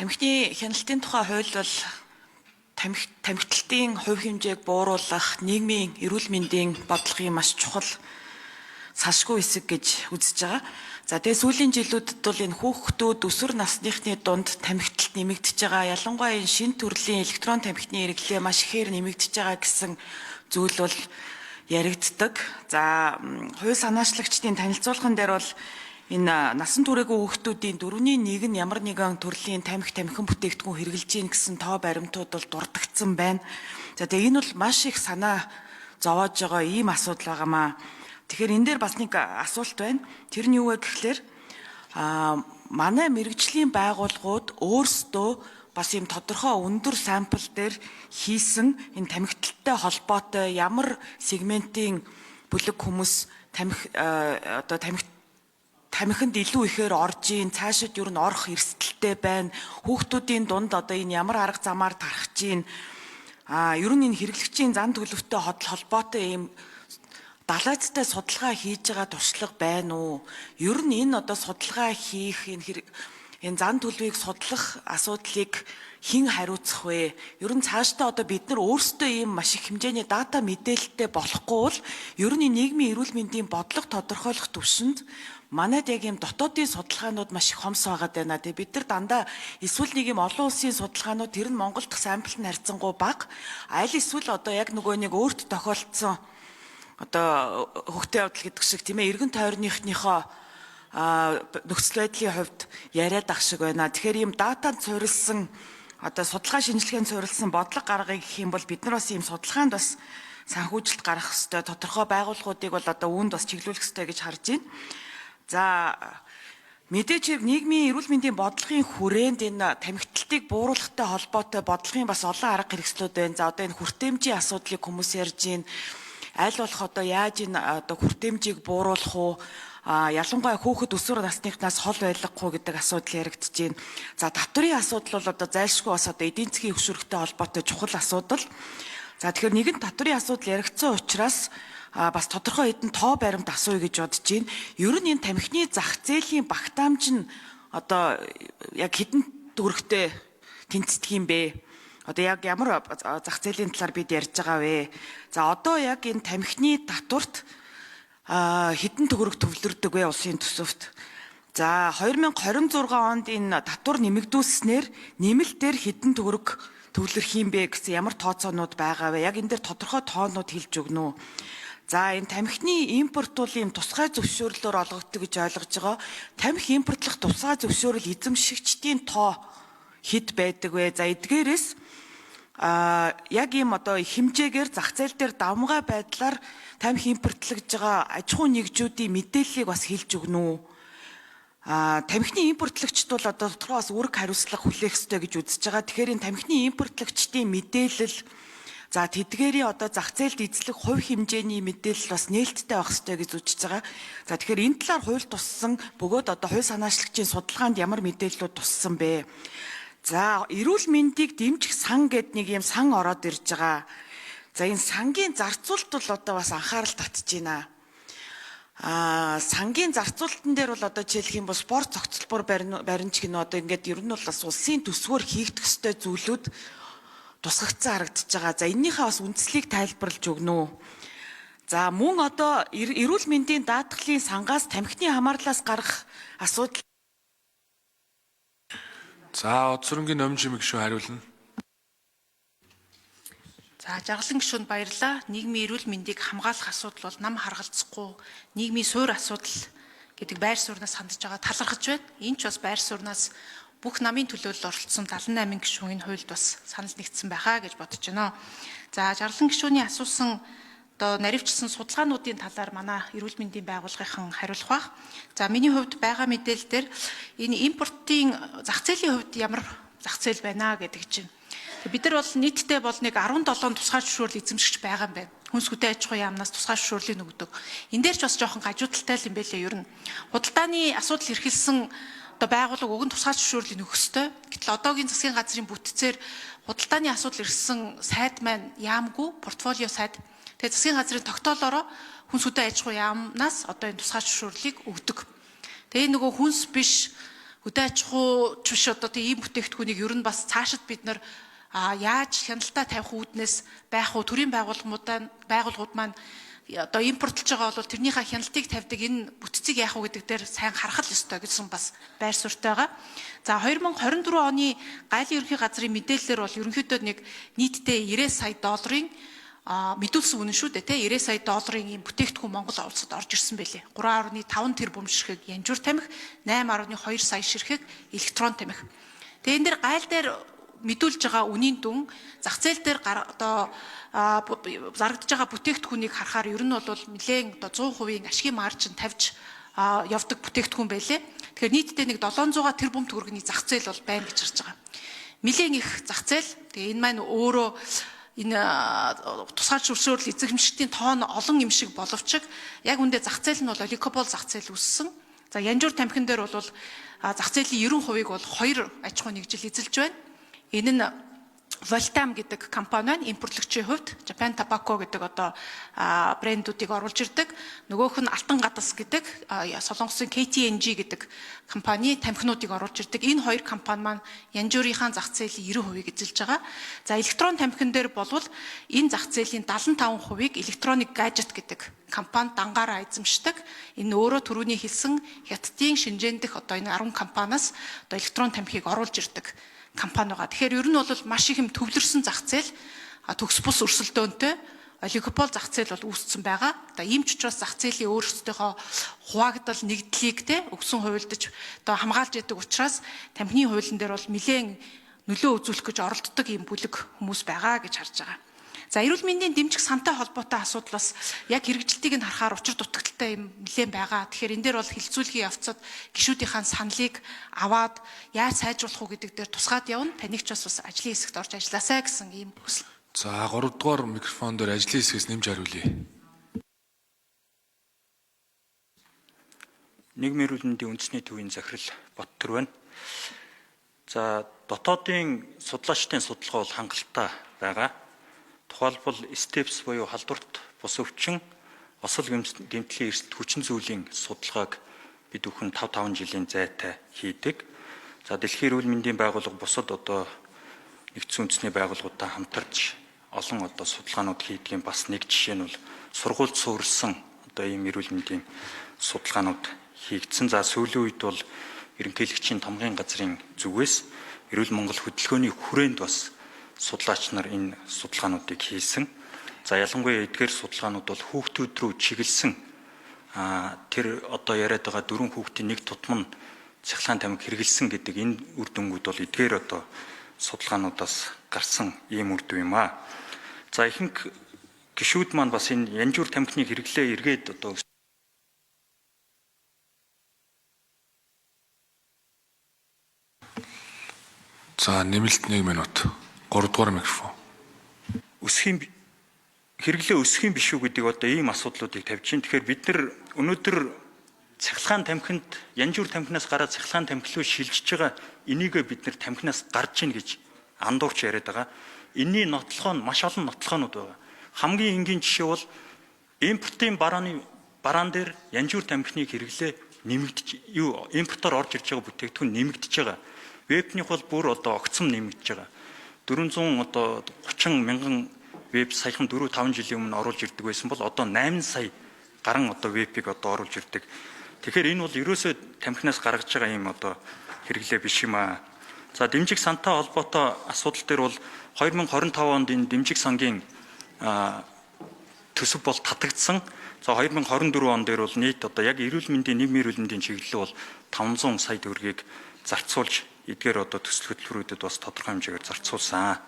Тамхины хяналтын тухай хууль бол тамхиталтын хувь хэмжээг бууруулах нийгмийн эрүүл мэндийн бодлогын маш чухал салшгүй хэсэг гэж үзэж байгаа. За тэгээ сүүлийн жилүүдэд бол энэ хүүхдүүд өсвөр насныхны дунд тамхиталт нэмэгдэж байгаа. Ялангуяа энэ шинэ төрлийн электрон тамхины хэрэглээ маш ихээр нэмэгдэж байгаа гэсэн зүйл бол яригддаг. За хувь санаачлагчдын танилцуулган дээр бол энэ насан туршаагүй хүүхдүүдийн 4/1 нь ямар нэгэн төрлийн тамхин бүтээгдэхүүн хэрэглэж гин гэсэн тоо баримтууд бол дурдгдсан байна. За тэгээ энэ бол маш их санаа зовоож байгаа ийм асуудал байгаамаа. Тэгэхээр энэ дээр бас нэг асуулт байна. Тэр нь юу вэ гэхлээр манай мэрэгжлийн байгууллагууд өөрсдөө бас ийм тодорхой өндөр сампл дээр хийсэн энэ тамхиталтай холбоотой ямар сегментийн бүлэг хүмүүс тамхинд илүү ихээр орж ийн, цаашид юу н орох эрсдэлтэй байна. Хүүхдүүдийн дунд одоо энэ ямар арга замаар тархаж ийн. Ер нь энэ хэрэглэгчийн зан төлөвтэй холбоотой ийм далайцтай судалгаа хийж байгаа туршлага байна уу? Ер нь энэ одоо судалгаа хийх энэ зан төлөвийг судлах асуудлыг хэн хариуцах вэ? Ер нь цаашдаа одоо бид нар өөрсдөө ийм маш их хэмжээний дата мэдээлэлтэй болохгүй бол ер нь нийгмийн эрүүл мэндийн бодлого тодорхойлох түвшинд манайд яг ийм дотоодын судалгаанууд маш их хомс байгаад байна. Тэгээ бид нар дандаа эсвэл нэг юм олон улсын судалгаанууд тэр нь Монгол дахь самплт нь харьцангуй бага. Аль эсвэл одоо яг нөгөө нэг өөрт тохиолдсон одоо хөгтөө явдал гэдэг шиг тийм ээ эргэн тойрныхныхоо нөхцөл байдлын хувьд яриад ах шиг байна. Тэгэхээр ийм датанд суурилсан одоо судалгаа шинжилгээнд суурилсан бодлого гаргахыг гэх юм бол бид нар бас ийм судалгаанд бас санхүүжилт гаргах хэрэгтэй. Тодорхой байгууллагуудыг бол одоо үүнд бас чиглүүлэх хэрэгтэй гэж харж байна. За мэдээж нийгмийн эрүүл мэндийн бодлогын хүрээнд энэ тамхиталтыг бууруулахтай холбоотой бодлогын бас олон арга хэрэгслүүд байна. За одоо энэ хүртээмжийн асуудлыг хүмүүс ярьж байна. Аль болох одоо яаж энэ одоо хүртээмжийг бууруулах уу? Ялангуяа хүүхэд өсвөр насныхнаас хол байлгахгүй гэдэг асуудал яригдж байна. За татврын асуудал бол одоо зайлшгүй бас одоо эдийн засгийн өвшөрөхтэй холбоотой чухал асуудал. За тэгэхээр нэгэн татврын асуудал яригдсан учраас бас тодорхой хэдэн тоо баримт асууя гэж бодож байна. Ер нь энэ тамхины зах зээлийн багтаамж нь одоо яг хэдэн төгрөгтэй тэнцдэг юм бэ? Одоо яг ямар зах зээлийн талаар бид ярьж байгаа вэ? За одоо яг энэ тамхины татварт хэдэн төгрөг төвлөрдөг вэ улсын төсөвт? За 2026 онд энэ татвар нэмэгдүүлснээр нэмэлтээр хэдэн төгрөг төвлөрөх юм бэ гэсэн ямар тооцоонууд байгаа вэ? Яг энэ дээр тодорхой тоонууд хэлж өгнө үү? За энэ тамхины импорт бол ийм тусгай зөвшөөрлөөр олгогддог гэж ойлгож байгаа. Тамхи импортлох тусгай зөвшөөрөл эзэмшигчдийн тоо хэд байдаг вэ? За эдгээрээс яг ийм одоо хэмжээгээр зах зээл дээр давмгай байдлаар тамхи импортлогдож байгаа аж ахуйн нэгжүүдийн мэдээллийг бас хэлж өгнө үү? Тамхины импортлогчд бол одоо тодорхой бас үүрэг хариуцлага хүлээх ёстой гэж үзэж байгаа. Тэгэхээр энэ тамхины импортлогчдын мэдээлэл за тэдгээрийн одоо зах зээлд эзлэх хувь хэмжээний мэдээлэл бас нээлттэй байх ёстой гэж үзэж байгаа. За тэгэхээр энэ талаар хууль туссан бөгөөд одоо хувь санаачлагчийн судалгаанд ямар мэдээллүүд туссан бэ? За эрүүл мэндийг дэмжих сан гэдэг нэг юм сан ороод ирж байгаа. За энэ сангийн зарцуулалт бол одоо бас анхаарал татж байна. Сангийн зарцуулалтын дээр бол одоо жишээлх юм бол спорт цогцлбор баримч гэнэ одоо ингээд ер нь бол бас улсын төсвөөр хийгдэх ёстой зүйлүүд тусгагдсан харагдаж байгаа. За эннийхээ бас үндслийг тайлбарлаж өгнө үү? За мөн одоо эрүүл мэндийн даатгалын сангаас тамхины хамаарлаас гарах асуудал. За Одсөрөнгийн номын жимэг шүү хариулна. За жаргалан гишүүнд баярлалаа. Нийгмийн эрүүл мэндийг хамгаалах асуудал бол нам харгалзахгүй нийгмийн суурь асуудал гэдэг байр сууриас хандж байгаа талархаж байна. Энэ ч бас байр сууриас бүх намын төлөөлөл оролцсон 78 гишүүн энэ хуульд бас санал нэгдсэн байхаа гэж бодож байна. За жаргалан гишүүний асуусан одоо наривчилсан судалгаануудын талаар манай эрүүл мэндийн байгууллагын хариулах бах. За миний хувьд байгаа мэдээлэл дээр энэ импортын зах зээлийн хувьд ямар зах зээл байна гэдэг чинь. Бид нар бол нийтдээ бол нэг 17 тусгай зөвшөөрөл эзэмшигч байгаа юм байна. Хүнсгүтэй аж ахуйн яамнаас тусгай зөвшөөрлийг өгдөг. Энэ дээр ч бас жоохон гажуудалтай юм байлээ ер нь. Худалдааны асуудал эрхэлсэн одоо байгууллага уг нь тусгай зөвшөөрлийг өгөх ёстой. Гэтэл одоогийн засгийн газрын бүтцээр худалдааны асуудал эрхэлсэн сайд маань яамгүй портфолио сайд. Тэгээ засгийн газрын тогтоолоороо хүнсгүтэй аж ахуйн яамнаас одоо энэ тусгай зөвшөөрлийг өгдөг. Тэгээ нөгөө хүнс биш хөдөө аж ахуйч биш одоо тийм бүтээгдэхүүнийг ер нь бас цаашид бид нар яаж хяналтаа тавих үүднээс байх уу төрийн байгууллагууд маань одоо импортлж байгаа бол тэрнийхээ хяналтыг тавьдаг энэ бүтцийг яах вэ гэдэг дээр сайн харах л ёстой гэсэн бас байр суурьтай байгаа. За 2024 оны гайлын ерөнхий газрын мэдээлэлээр бол ерөнхийдөө нэг нийтдээ 90 сая долларын мэдүүлсэн үнэн шүү дээ тий 90 сая долларын ийм бүтээгдэхүүн Монгол улсад орж ирсэн байлээ. 3.5 тэрбум ширхэг янжуур тамхи, 8.2 сая ширхэг электрон тамхи. Тэгээ энэ дэр гайл дээр мэдүүлж байгаа үнийн дүн зах зээл дээр одоо зарагдж байгаа бүтээгдэхүүнийг харахаар ер нь бол нэлээд одоо 100% ашигын маржин тавьж явдаг бүтээгдэхүүн байлээ. Тэгэхээр нийтдээ нэг 700 тэрбум төгрөгийн зах зээл бол байна гэж харж байгаа. Нэлээд их зах зээл. Тэгээ энэ маань өөрөө энэ тусгай зөвшөөрөл эзэмшигчдийн тоон олон юм шиг боловч яг үндэ зах зээл нь бол олигопол зах зээл үүссэн. За янжуур тамхин дээр бол зах зээлийн 90%-ийг бол 2 аж ахуй нэгжил эзэлж байна. Энэ нь Voltam гэдэг компани байна. Импортлогчийн хувьд Japan Tobacco гэдэг одоо брэндүүдийг оруулж ирдэг. Нөгөөх нь Алтан гадас гэдэг Солонгосын KTNG гэдэг компани тамхинуудыг оруулж ирдэг. Энэ хоёр компани маань янжуурынхаа зах зээлийн 90%-ийг эзэлж байгаа. За электрон тамхин дээр болвол энэ зах зээлийн 75%-ийг Electronic Gadget гэдэг компани дангаараа эзэмшдэг. Энэ өөрөө түрүүний хэлсэн хятадын Шинжээн дэх одоо энэ 10 компаниас одоо электрон тамхиг оруулж ирдэг компани байгаа. Тэгэхээр ер нь бол маш их юм төвлөрсөн зах зээл төгс бус өрсөлдөөнтэй олигопол зах зээл бол үүссэн байгаа. Одоо ийм ч учраас зах зээлийн өөрсдийнхөө хуваагдал нэгдлийг те өгсөн хувилдаж одоо хамгаалж яадаг учраас тамхины хуулийн дээр бол нэлээд нөлөө үзүүлэх гэж оролддог ийм бүлэг хүмүүс байгаа гэж харж байгаа. За эрүүл мэндийн дэмжих сантай холбоотой асуудал бас яг хэрэгжилтийг нь харахаар учир дутагдaltaй юм нэлээд байгаа. Тэгэхээр энэ дээр бол хилцүүлгийн явцад гишүүдийнхээ саналыг аваад яаж сайжруулах уу гэдэг дээр тусгаад явна. Таних ч бас ажлын хэсэгт орж ажилласаа гэсэн ийм хүсэл. За 3 дугаар микрофон дээр ажлын хэсгээс нэмж хариулъя. Нийгмийн эрүүл мэндийн үндэсний төвийн захирал Боттөр байна. За дотоодын судлаачдын судалгаа бол хангалттай байгаа. Тухайлбал STEPS буюу халдварт бус өвчин, осол гэмтлийн эрсдэл хүчин зүйлийн судалгааг бид бүхэн 5 жилийн зайтай хийдэг. За Дэлхийн эрүүл мэндийн байгууллага бусад одоо нэгдсэн үндэсний байгууллагуудтай хамтарч олон одоо судалгаанууд хийдгийн бас нэг жишээ нь бол сургуульд суурилсан одоо ийм эрүүл мэндийн судалгаанууд хийгдсэн. За сүүлийн үед бол ерөнхийлөгчийн тамгын газрын зүгээс Эрүүл Монгол хөдөлгөөний хүрээнд бас судлаач нар энэ судалгаануудыг хийсэн. За ялангуяа эдгээр судалгаанууд бол хүүхдүүд рүү чиглэсэн тэр одоо яриад байгаа 4 хүүхдийн нэг тутам нь цахилгаан тамхи хэрэгэлсэн гэдэг энэ үр дүнгууд бол эдгээр одоо судалгаануудаас гарсан ийм үр дүн юм аа. За ихэнх гишүүд маань бас энэ янжуур тамхиныг хэрэглээ эргээд одоо За нэмэлт 1 минут. 3 дугаар микрофон. Хэрэглээ өсөх юм биш үү гэдэг одоо ийм асуудлуудыг тавьж байна. Тэгэхээр бид нар өнөөдөр цахилгаан тамхинд янжуур тамхинаас гараад цахилгаан тамхи руу шилжиж байгаа энийг бид нар тамхинаас гарч ийн гэж андуурч яриад байгаа. Энийний нотлохоо нь маш олон нотлохоонууд байгаа. Хамгийн энгийн жишээ бол импортын бараан дээр янжуур тамхиныг хэрэглээ импортоор орж ирж байгаа бүтээгдэхүүн нэмэгдэж байгаа. Вебных бол бүр одоо огцом нэмэгдэж байгаа. 430 мянган веб саяхан 4-5 жилийн өмнө оруулж ирдэг байсан бол одоо 8 сая гарan одоо вебийг одоо оруулж ирдэг. Тэгэхээр энэ бол ерөөсөө тамхинаас гаргаж байгаа юм одоо хэрэглээ биш юм аа. За дэмжих сантай холбоотой асуудал дээр бол 2025 онд энэ дэмжих сангийн төсөв бол татагдсан. За 2024 он дээр бол нийт одоо яг эрүүл мэндийн нийгмийн эрүүл мэндийн чиглэлээ бол 500 сая төгрөгийг зарцуулж эдгээр одоо төсөл хөтөлбөрүүдэд бас тодорхой хэмжээгээр зарцуулсан.